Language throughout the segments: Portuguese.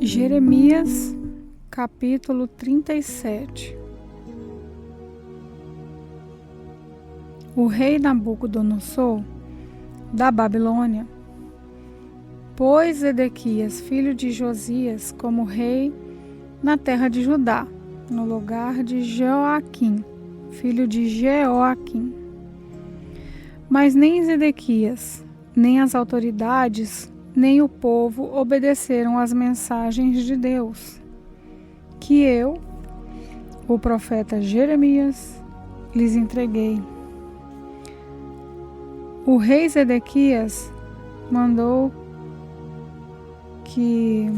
Jeremias, capítulo 37. O rei Nabucodonosor, da Babilônia, pôs Zedequias, filho de Josias, como rei na terra de Judá, no lugar de Joaquim, filho de Jeoaquim. Mas nem Zedequias, nem as autoridades, nem o povo obedeceram às mensagens de Deus, que eu, o profeta Jeremias, lhes entreguei. O rei Zedequias mandou que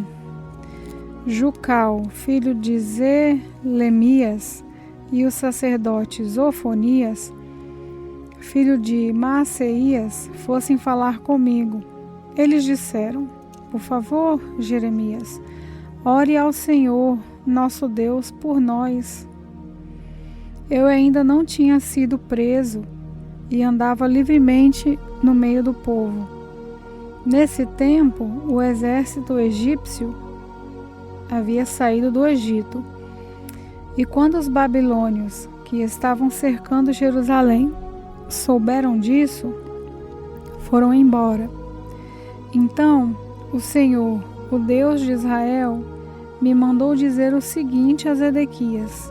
Jucal, filho de Zelemias, e o sacerdote Zofonias, filho de Maaseias, fossem falar comigo. Eles disseram: por favor, Jeremias, ore ao Senhor, nosso Deus, por nós. Eu ainda não tinha sido preso e andava livremente no meio do povo. Nesse tempo, o exército egípcio havia saído do Egito. E quando os babilônios, que estavam cercando Jerusalém, souberam disso, foram embora. Então, o Senhor, o Deus de Israel, me mandou dizer o seguinte a Zedequias,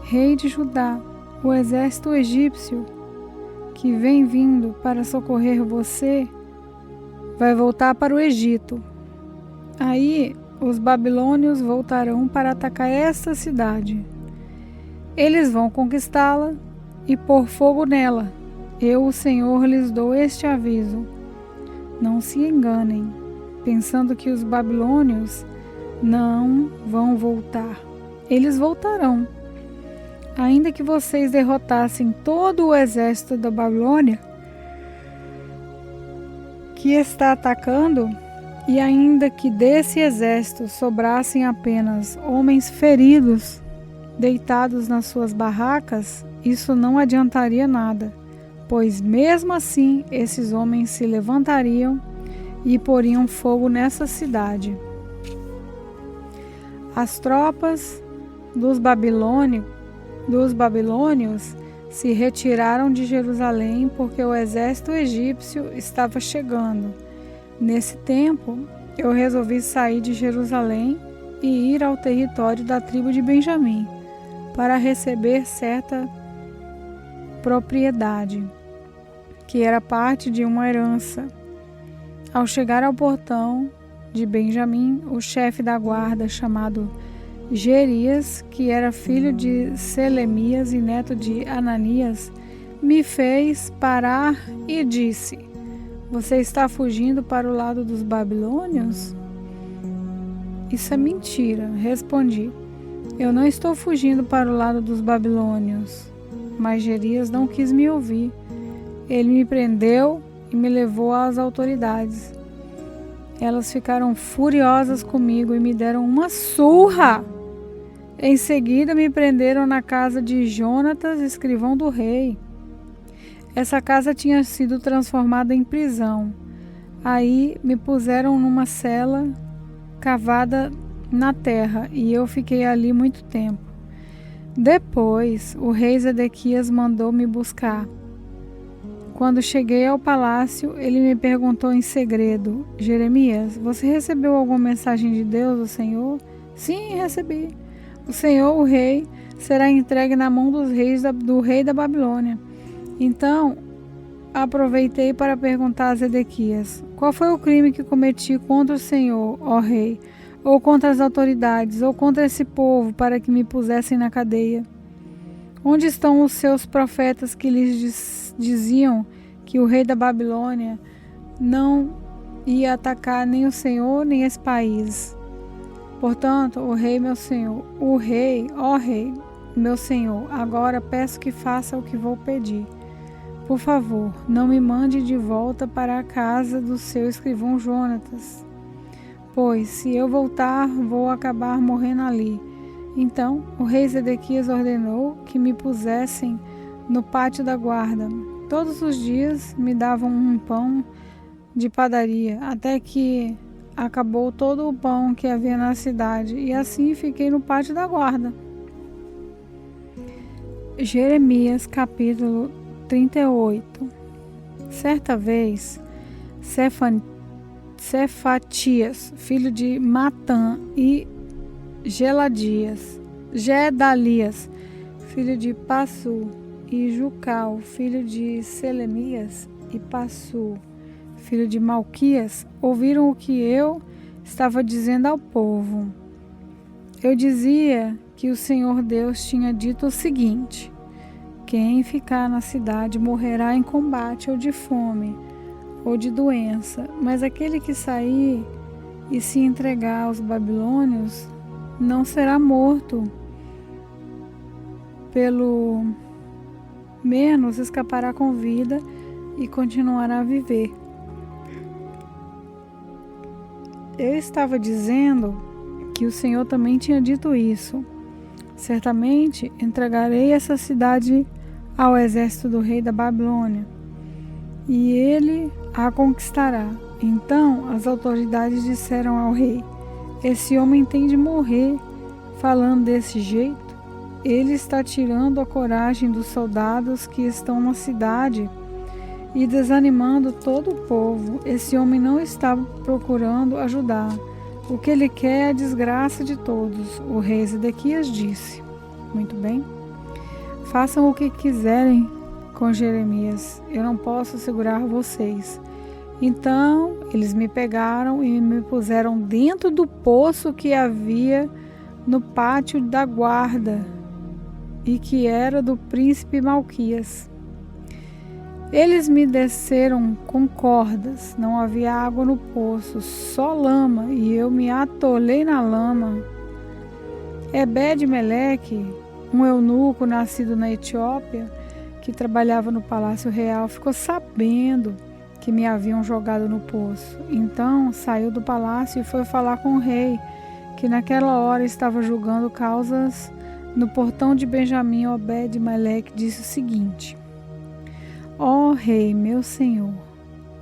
rei de Judá: o exército egípcio, que vem vindo para socorrer você, vai voltar para o Egito. Aí os babilônios voltarão para atacar esta cidade. Eles vão conquistá-la e pôr fogo nela. Eu, o Senhor, lhes dou este aviso. Não se enganem, pensando que os babilônios não vão voltar. Eles voltarão. Ainda que vocês derrotassem todo o exército da Babilônia que está atacando, e ainda que desse exército sobrassem apenas homens feridos, deitados nas suas barracas, isso não adiantaria nada, pois mesmo assim esses homens se levantariam e poriam fogo nessa cidade. As tropas dos babilônios se retiraram de Jerusalém porque o exército egípcio estava chegando. Nesse tempo, eu resolvi sair de Jerusalém e ir ao território da tribo de Benjamim para receber certa propriedade, que era parte de uma herança. Ao chegar ao portão de Benjamim, o chefe da guarda, chamado Jerias, que era filho de Selemias e neto de Ananias, me fez parar e disse: você está fugindo para o lado dos babilônios? Isso é mentira, respondi. Eu não estou fugindo para o lado dos babilônios. Mas Jerias não quis me ouvir. Ele me prendeu e me levou às autoridades. Elas ficaram furiosas comigo e me deram uma surra. Em seguida me prenderam na casa de Jonatas, escrivão do rei. Essa casa tinha sido transformada em prisão. Aí me puseram numa cela cavada na terra e eu fiquei ali muito tempo. Depois, o rei Zedequias mandou me buscar. Quando cheguei ao palácio, ele me perguntou em segredo: Jeremias, você recebeu alguma mensagem de Deus, o Senhor? Sim, recebi. O Senhor, o rei, será entregue na mão dos reis do rei da Babilônia. Então, aproveitei para perguntar a Zedequias: qual foi o crime que cometi contra o Senhor, ó rei, ou contra as autoridades, ou contra esse povo, para que me pusessem na cadeia? Onde estão os seus profetas que lhes diziam que o rei da Babilônia não ia atacar nem o Senhor, nem esse país? Portanto, o rei, meu senhor, o rei, ó rei, meu senhor, agora peço que faça o que vou pedir. Por favor, não me mande de volta para a casa do seu escrivão Jonatas, pois se eu voltar, vou acabar morrendo ali. Então, o rei Zedequias ordenou que me pusessem no pátio da guarda. Todos os dias me davam um pão de padaria, até que acabou todo o pão que havia na cidade, e assim fiquei no pátio da guarda. Jeremias capítulo 38. Certa vez, Cefatias, filho de Matã, e Gedalias, filho de Passu, e Jucal, filho de Selemias, e Passu, filho de Malquias, ouviram o que eu estava dizendo ao povo. Eu dizia que o Senhor Deus tinha dito o seguinte: quem ficar na cidade morrerá em combate ou de fome ou de doença, mas aquele que sair e se entregar aos babilônios não será morto, pelo menos escapará com vida e continuará a viver. Eu estava dizendo que o Senhor também tinha dito isso. Certamente entregarei essa cidade ao exército do rei da Babilônia, e ele a conquistará. Então as autoridades disseram ao rei: esse homem tem de morrer. Falando desse jeito, ele está tirando a coragem dos soldados que estão na cidade e desanimando todo o povo. Esse homem não está procurando ajudar. O que ele quer é a desgraça de todos. O rei Zedequias disse: muito bem, façam o que quiserem com Jeremias, eu não posso segurar vocês. Então eles me pegaram e me puseram dentro do poço que havia no pátio da guarda e que era do príncipe Malquias. Eles me desceram com cordas, não havia água no poço, só lama, e eu me atolei na lama. Ebed-Meleque, um eunuco nascido na Etiópia, que trabalhava no palácio real, ficou sabendo que me haviam jogado no poço. Então saiu do palácio e foi falar com o rei, que naquela hora estava julgando causas no portão de Benjamim. Ebed-Meleque disse o seguinte: ó rei, meu senhor,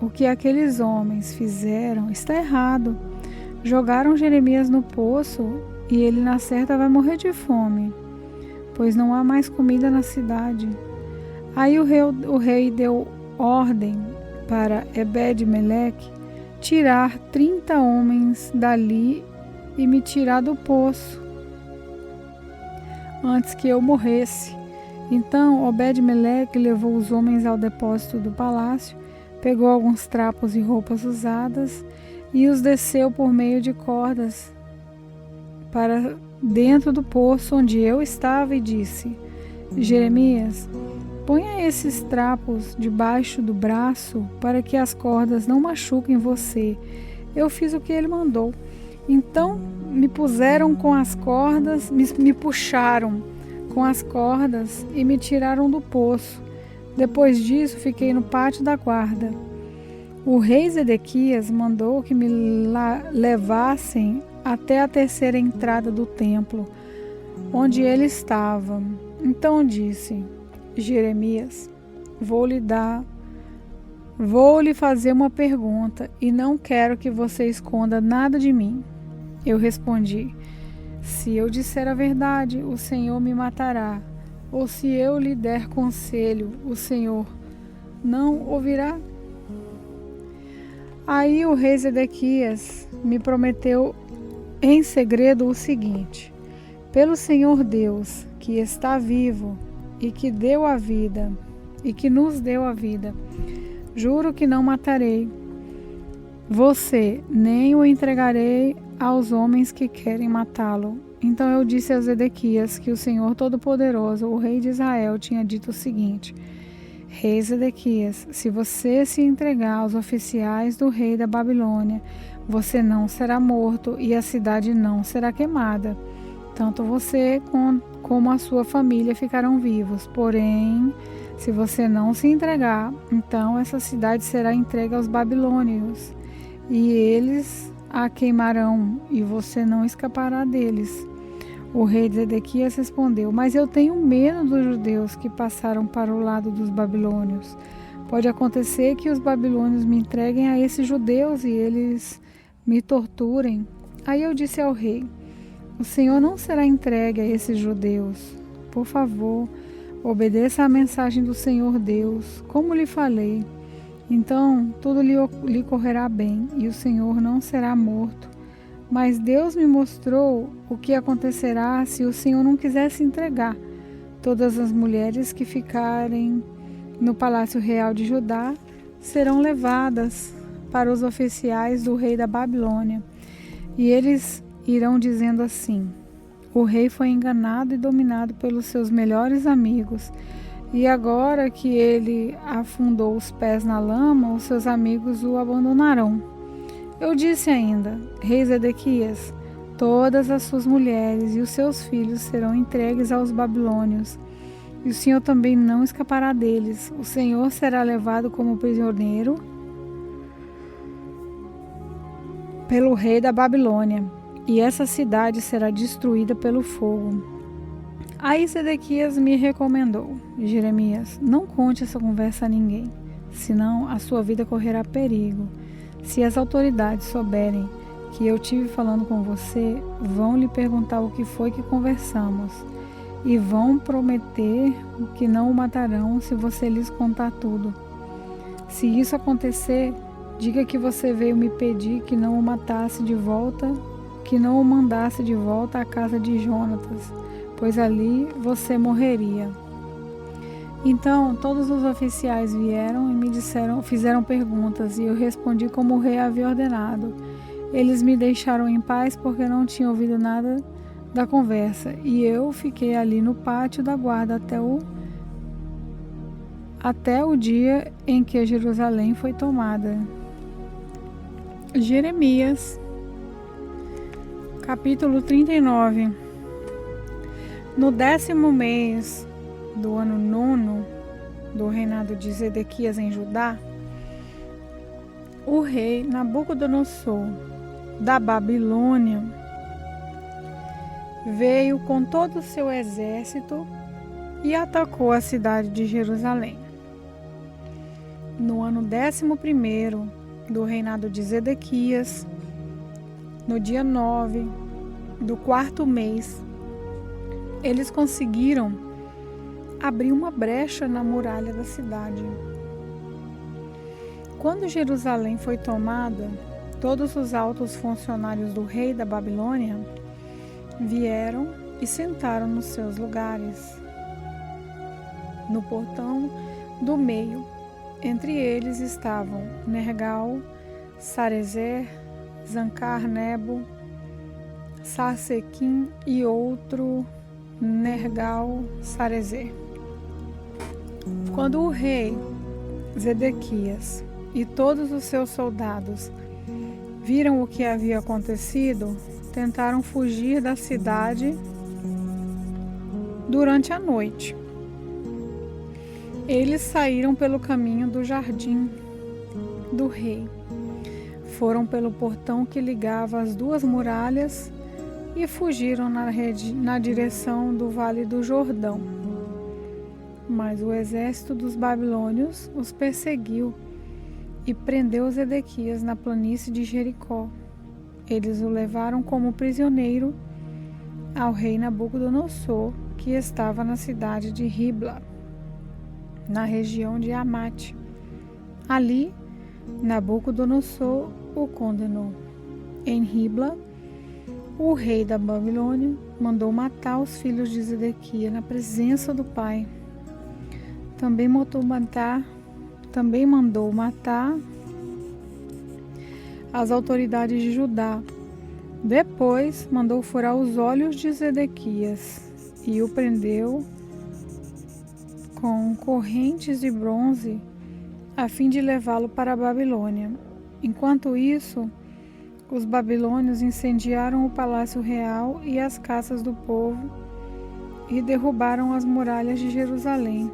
o que aqueles homens fizeram está errado. Jogaram Jeremias no poço e ele na certa vai morrer de fome, pois não há mais comida na cidade. Aí o rei deu ordem para Ebed-Meleque tirar 30 homens dali e me tirar do poço antes que eu morresse. Então Ebed-Meleque levou os homens ao depósito do palácio, pegou alguns trapos e roupas usadas e os desceu por meio de cordas para dentro do poço onde eu estava e disse: Jeremias, ponha esses trapos debaixo do braço para que as cordas não machuquem você. Eu fiz o que ele mandou. Então me puseram com as cordas, me puxaram com as cordas e me tiraram do poço. Depois disso fiquei no pátio da guarda. O rei Zedequias mandou que me levassem até a terceira entrada do templo, onde ele estava. Então disse: Jeremias, vou lhe fazer uma pergunta e não quero que você esconda nada de mim. Eu respondi: se eu disser a verdade, o Senhor me matará, ou se eu lhe der conselho, o Senhor não ouvirá? Aí o rei Zedequias me prometeu em segredo o seguinte: pelo Senhor Deus, que está vivo e que deu a vida, e que nos deu a vida, juro que não matarei você, nem o entregarei aos homens que querem matá-lo. Então eu disse a Zedequias que o Senhor Todo-Poderoso, o rei de Israel, tinha dito o seguinte: rei Zedequias, se você se entregar aos oficiais do rei da Babilônia, você não será morto e a cidade não será queimada. Tanto você como a sua família ficarão vivos. Porém, se você não se entregar, então essa cidade será entregue aos babilônios, e eles a queimarão, e você não escapará deles. O rei Zedequias respondeu: mas eu tenho medo dos judeus que passaram para o lado dos babilônios. Pode acontecer que os babilônios me entreguem a esses judeus e eles me torturem. Aí eu disse ao rei: o Senhor não será entregue a esses judeus. Por favor, obedeça à mensagem do Senhor Deus, como lhe falei. Então tudo lhe correrá bem, e o Senhor não será morto. Mas Deus me mostrou o que acontecerá se o Senhor não quisesse entregar todas as mulheres que ficarem no palácio real de Judá serão levadas para os oficiais do rei da Babilônia. E eles irão dizendo assim: o rei foi enganado e dominado pelos seus melhores amigos. E agora que ele afundou os pés na lama, os seus amigos o abandonarão. Eu disse ainda: rei Zedequias, todas as suas mulheres e os seus filhos serão entregues aos babilônios, e o Senhor também não escapará deles. O Senhor será levado como prisioneiro pelo rei da Babilônia, e essa cidade será destruída pelo fogo. Aí Zedequias me recomendou: Jeremias, não conte essa conversa a ninguém, senão a sua vida correrá perigo. Se as autoridades souberem que eu tive falando com você, vão lhe perguntar o que foi que conversamos, e vão prometer que não o matarão se você lhes contar tudo. Se isso acontecer, diga que você veio me pedir que não o matasse de volta, que não o mandasse de volta à casa de Jonatas, pois ali você morreria. Então todos os oficiais vieram e me fizeram perguntas, e eu respondi como o rei havia ordenado. Eles me deixaram em paz porque não tinham ouvido nada da conversa, e eu fiquei ali no pátio da guarda até o dia em que Jerusalém foi tomada. Jeremias, capítulo 39. No 10º mês do ano 9 do reinado de Zedequias em Judá, o rei Nabucodonosor da Babilônia veio com todo o seu exército e atacou a cidade de Jerusalém. No ano 11º do reinado de Zedequias, no dia 9 do 4º mês, eles conseguiram abrir uma brecha na muralha da cidade. Quando Jerusalém foi tomada, todos os altos funcionários do rei da Babilônia vieram e sentaram nos seus lugares, no portão do meio. Entre eles estavam Nergal, Sarezer, Zancar-Nebo, Sarsequim e outro Nergal Sarezer. Quando o rei Zedequias e todos os seus soldados viram o que havia acontecido, tentaram fugir da cidade durante a noite. Eles saíram pelo caminho do jardim do rei, foram pelo portão que ligava as duas muralhas e fugiram na direção do Vale do Jordão. Mas o exército dos babilônios os perseguiu e prendeu Zedequias na planície de Jericó. Eles o levaram como prisioneiro ao rei Nabucodonosor, que estava na cidade de Ribla, na região de Amate. Ali, Nabucodonosor o condenou. Em Ribla, o rei da Babilônia mandou matar os filhos de Zedequias na presença do pai. Também mandou matar as autoridades de Judá. Depois mandou furar os olhos de Zedequias e o prendeu com correntes de bronze a fim de levá-lo para a Babilônia. Enquanto isso, os babilônios incendiaram o palácio real e as casas do povo e derrubaram as muralhas de Jerusalém.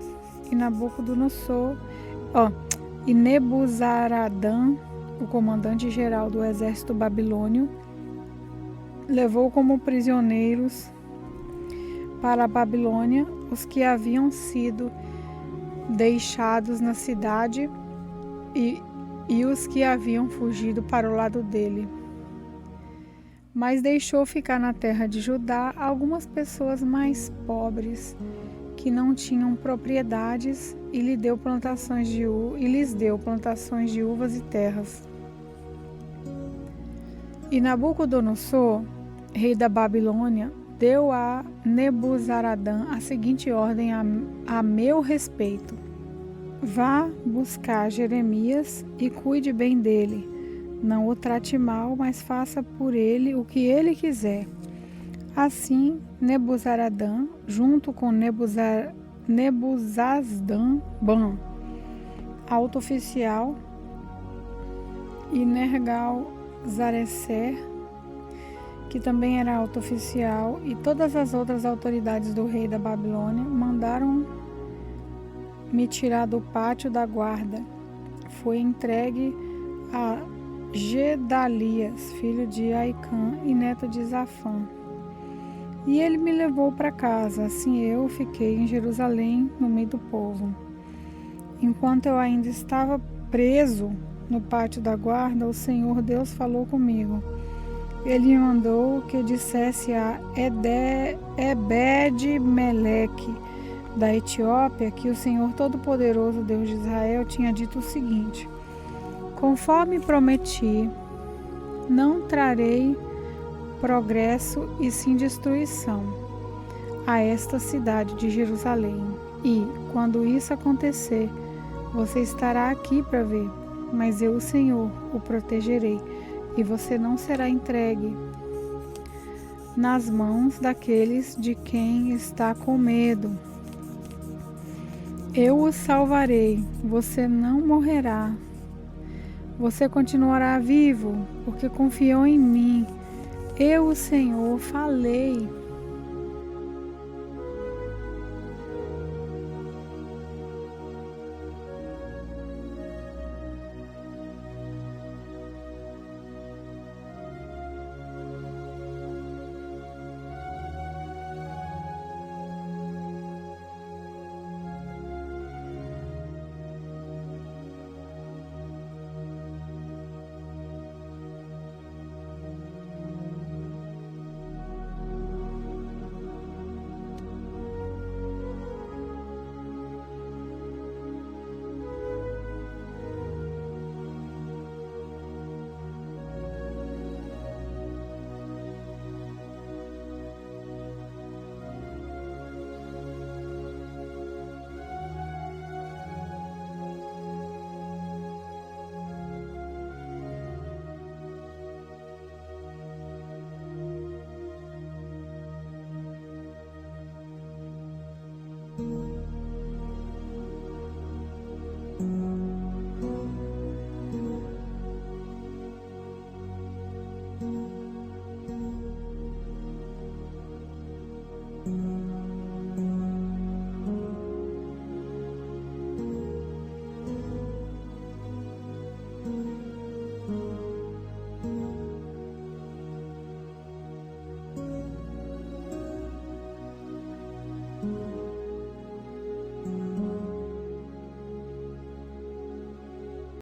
E Nebuzaradã, o comandante-geral do exército babilônio, levou como prisioneiros para a Babilônia os que haviam sido deixados na cidade e os que haviam fugido para o lado dele. mas deixou ficar na terra de Judá algumas pessoas mais pobres que não tinham propriedades e lhes deu plantações de uvas e terras. E Nabucodonosor, rei da Babilônia, deu a Nebuzaradã a seguinte ordem a meu respeito: vá buscar Jeremias e cuide bem dele. Não o trate mal, mas faça por ele o que ele quiser. Assim, Nebuzaradã, junto com Nebuzazdan, alto oficial, e Nergal-Zarecer, que também era alto oficial, e todas as outras autoridades do rei da Babilônia, mandaram me tirar do pátio da guarda. Foi entregue a Gedalias, filho de Aicã e neto de Zafã. E ele me levou para casa. Assim eu fiquei em Jerusalém, no meio do povo. Enquanto eu ainda estava preso no pátio da guarda, o Senhor Deus falou comigo. Ele me mandou que eu dissesse a Ebed-Meleque, da Etiópia, que o Senhor Todo-Poderoso, Deus de Israel, tinha dito o seguinte: conforme prometi, não trarei progresso e sim destruição a esta cidade de Jerusalém. E, quando isso acontecer, você estará aqui para ver, mas eu, o Senhor, o protegerei, e você não será entregue nas mãos daqueles de quem está com medo. Eu o salvarei, você não morrerá. Você continuará vivo, porque confiou em mim. Eu, o Senhor, falei.